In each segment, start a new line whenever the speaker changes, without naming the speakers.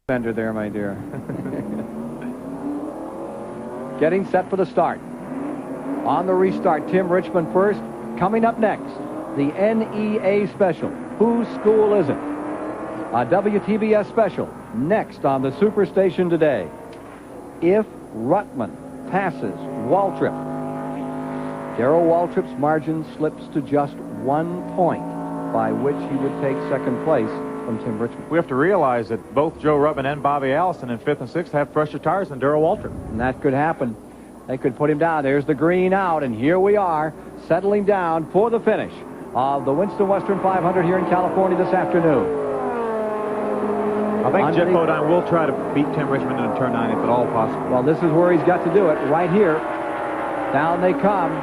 fender there, my dear. Getting set for the start. On the restart, Tim Richmond first. Coming up next, the NEA special. Whose school is it? A WTBS special next on the Superstation today. If Ruttman passes Waltrip, Darrell Waltrip's margin slips to just 1 point, by which he would take second place from Tim Richmond.
We have to realize that both Joe Ruttman and Bobby Allison in 5th and 6th have fresher tires than Darrell Waltrip.
And that could happen. They could put him down. There's the green out, and here we are, settling down for the finish of the Winston Western 500 here in California this afternoon.
I think Geoff Bodine will try to beat Tim Richmond in turn 9 if at all possible.
Well, this is where he's got to do it, right here. Down they come.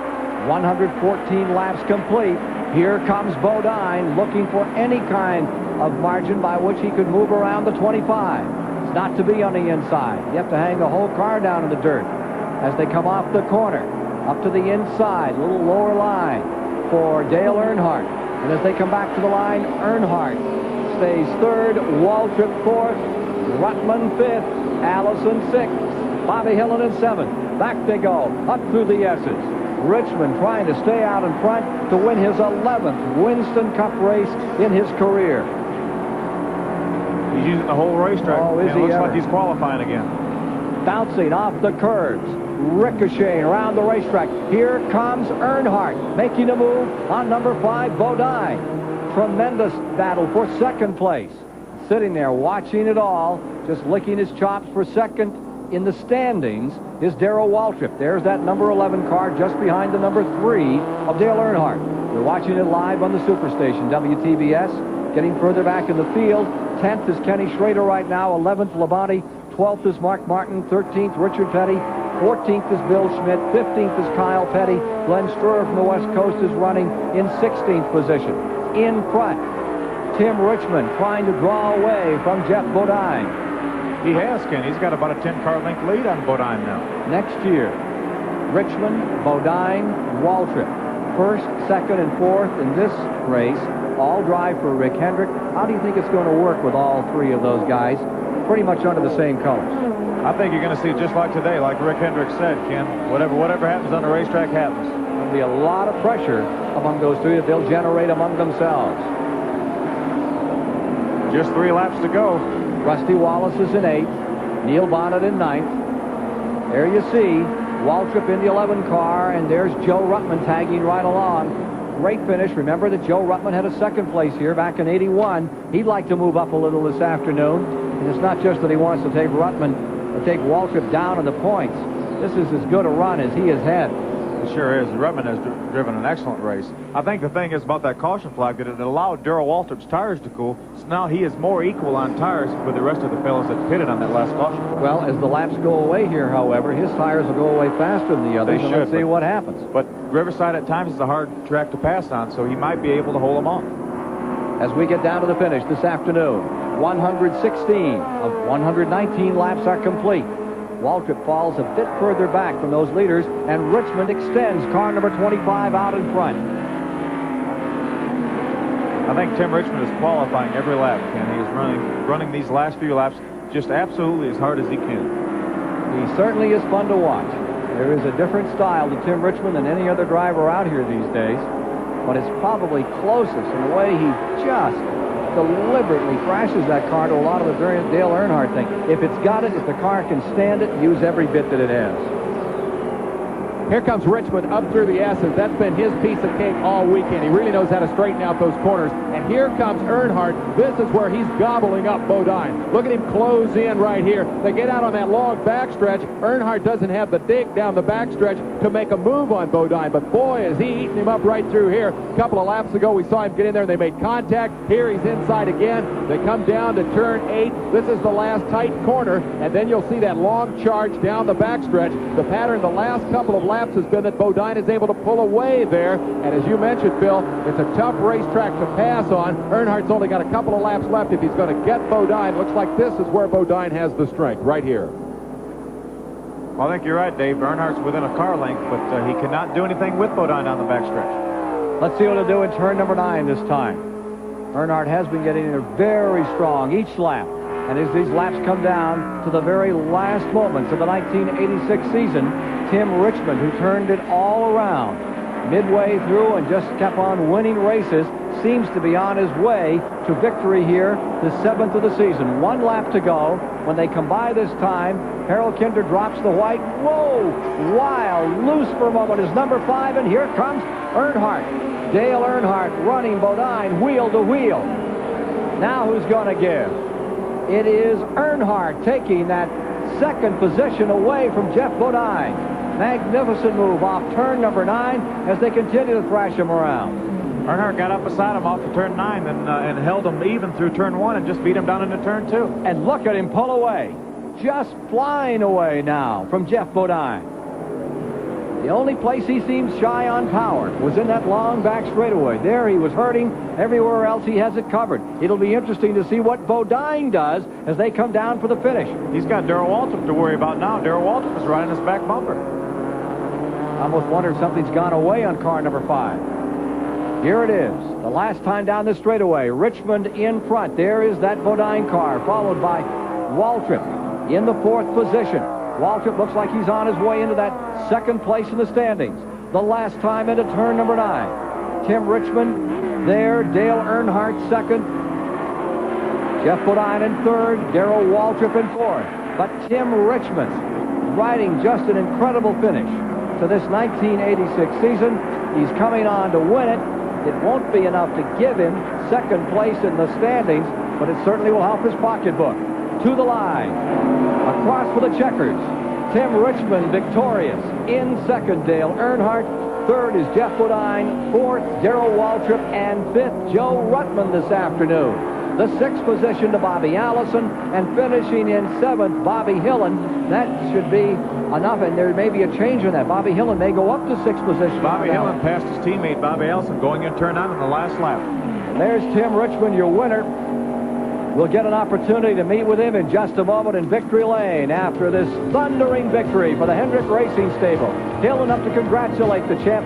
114 laps complete. Here comes Bodine looking for any kind of margin by which he could move around the 25. It's not to be on the inside. You have to hang the whole car down in the dirt as they come off the corner. Up to the inside, little lower line for Dale Earnhardt. And as they come back to the line, Earnhardt stays third, Waltrip fourth, Ruttman fifth, Allison sixth, Bobby Hillin in seventh. Back they go, up through the S's. Richmond trying to stay out in front to win his 11th Winston Cup race in his career.
He's using the whole racetrack.
Oh, is he
looks
ever?
like he's qualifying again.
Bouncing off the curves, ricocheting around the racetrack. Here comes Earnhardt making a move on number 5, Bodine. Tremendous battle for second place. Sitting there watching it all, just licking his chops for second in the standings is Darrell Waltrip. There's that number 11 car just behind the number 3 of Dale Earnhardt. We're watching it live on the Superstation, WTBS. Getting further back in the field. 10th is Kenny Schrader right now. 11th, Labonte. 12th is Mark Martin. 13th, Richard Petty. 14th is Bill Schmidt. 15th is Kyle Petty. Glenn Struer from the West Coast is running in 16th position. In front, Tim Richmond trying to draw away from Geoff Bodine.
He has, Ken. He's got about a 10-car length lead on Bodine now.
Next year, Richmond, Bodine, Waltrip. First, second, and fourth in this race. All drive for Rick Hendrick. How do you think it's going to work with all three of those guys pretty much under the same colors?
I think you're going to see just like today, like Rick Hendrick said, Ken. Whatever happens on the racetrack happens.
There'll be a lot of pressure among those three that they'll generate among themselves.
Just 3 laps to go.
Rusty Wallace is in 8th. Neil Bonnet in 9th. There you see Waltrip in the 11 car, and there's Joe Ruttman tagging right along. Great finish. Remember that Joe Ruttman had a second place here back in '81. He'd like to move up a little this afternoon. And it's not just that he wants to take Ruttman or take Waltrip down in the points. This is as good a run as he has had.
It sure is. Ruttman has driven an excellent race. I think the thing is about that caution flag that it allowed Darrell Waltrip's tires to cool. So now he is more equal on tires with the rest of the fellows that pitted on that last caution flag.
Well, as the laps go away here, however, his tires will go away faster than the others.
They should.
Let's see what happens.
But Riverside at times is a hard track to pass on, so he might be able to hold them on.
As we get down to the finish this afternoon, 116 of 119 laps are complete. Waltrip falls a bit further back from those leaders, and Richmond extends car number 25 out in front.
I think Tim Richmond is qualifying every lap, Ken. He is running these last few laps just absolutely as hard as he can.
He certainly is fun to watch. There is a different style to Tim Richmond than any other driver out here these days, but it's probably closest in the way he just deliberately crashes that car to a lot of the Dale Earnhardt thing. If it's got it, if the car can stand it, use every bit that it has.
Here comes Richmond up through the S's. That's been his piece of cake all weekend. He really knows how to straighten out those corners. And here comes Earnhardt. This is where he's gobbling up Bodine. Look at him close in right here. They get out on that long backstretch. Earnhardt doesn't have the dig down the backstretch to make a move on Bodine. But boy, is he eating him up right through here. A couple of laps ago, we saw him get in there and they made contact. Here he's inside again. They come down to turn 8. This is the last tight corner. And then you'll see that long charge down the backstretch. The pattern the last couple of laps has been that Bodine is able to pull away there. And as you mentioned, Bill, it's a tough racetrack to pass on. Earnhardt's only got a couple of laps left if he's going to get Bodine. Looks like this is where Bodine has the strength, right here.
Well, I think you're right, Dave. Earnhardt's within a car length, but he cannot do anything with Bodine on the backstretch.
Let's see what he'll do in turn number 9 this time. Earnhardt has been getting in there very strong each lap. And as these laps come down to the very last moments of the 1986 season, Tim Richmond, who turned it all around midway through and just kept on winning races, seems to be on his way to victory here, the 7th of the season. 1 lap to go. When they come by this time, Harold Kinder drops the white. Whoa! Wild, loose for a moment is number 5, and here comes Earnhardt. Dale Earnhardt running Bodine wheel to wheel. Now who's going to give? It is Earnhardt taking that second position away from Geoff Bodine. Magnificent move off turn number 9 as they continue to thrash him around.
Earnhardt got up beside him off of turn 9 and held him even through turn 1 and just beat him down into turn 2.
And look at him pull away. Just flying away now from Geoff Bodine. The only place he seems shy on power was in that long back straightaway. There he was hurting. Everywhere else he has it covered. It'll be interesting to see what Bodine does as they come down for the finish.
He's got Darrell Waltrip to worry about now. Darrell Waltrip is riding his back bumper.
I almost wonder if something's gone away on car number 5. Here it is. The last time down the straightaway. Richmond in front. There is that Bodine car, followed by Waltrip in the 4th position. Waltrip looks like he's on his way into that 2nd place in the standings. The last time into turn number 9. Tim Richmond there. Dale Earnhardt 2nd. Geoff Bodine in 3rd. Darrell Waltrip in 4th. But Tim Richmond riding just an incredible finish to this 1986 season. He's coming on to win it. It won't be enough to give him 2nd place in the standings, but it certainly will help his pocketbook. To the line, across for the checkers, Tim Richmond victorious. In 2nd, Dale Earnhardt. 3rd is Geoff Bodine. 4th, Darrell Waltrip. And 5th, Joe Ruttman this afternoon. The 6th position to Bobby Allison, and finishing in 7th, Bobby Hillin. That should be enough, and there may be a change in that. Bobby Hillin may go up to 6th position.
Bobby Hillin passed his teammate Bobby Allison going in turn 9 on the last lap.
There's Tim Richmond, your winner. We'll get an opportunity to meet with him in just a moment in victory lane after this thundering victory for the Hendrick Racing Stable. Hill enough to congratulate the champion.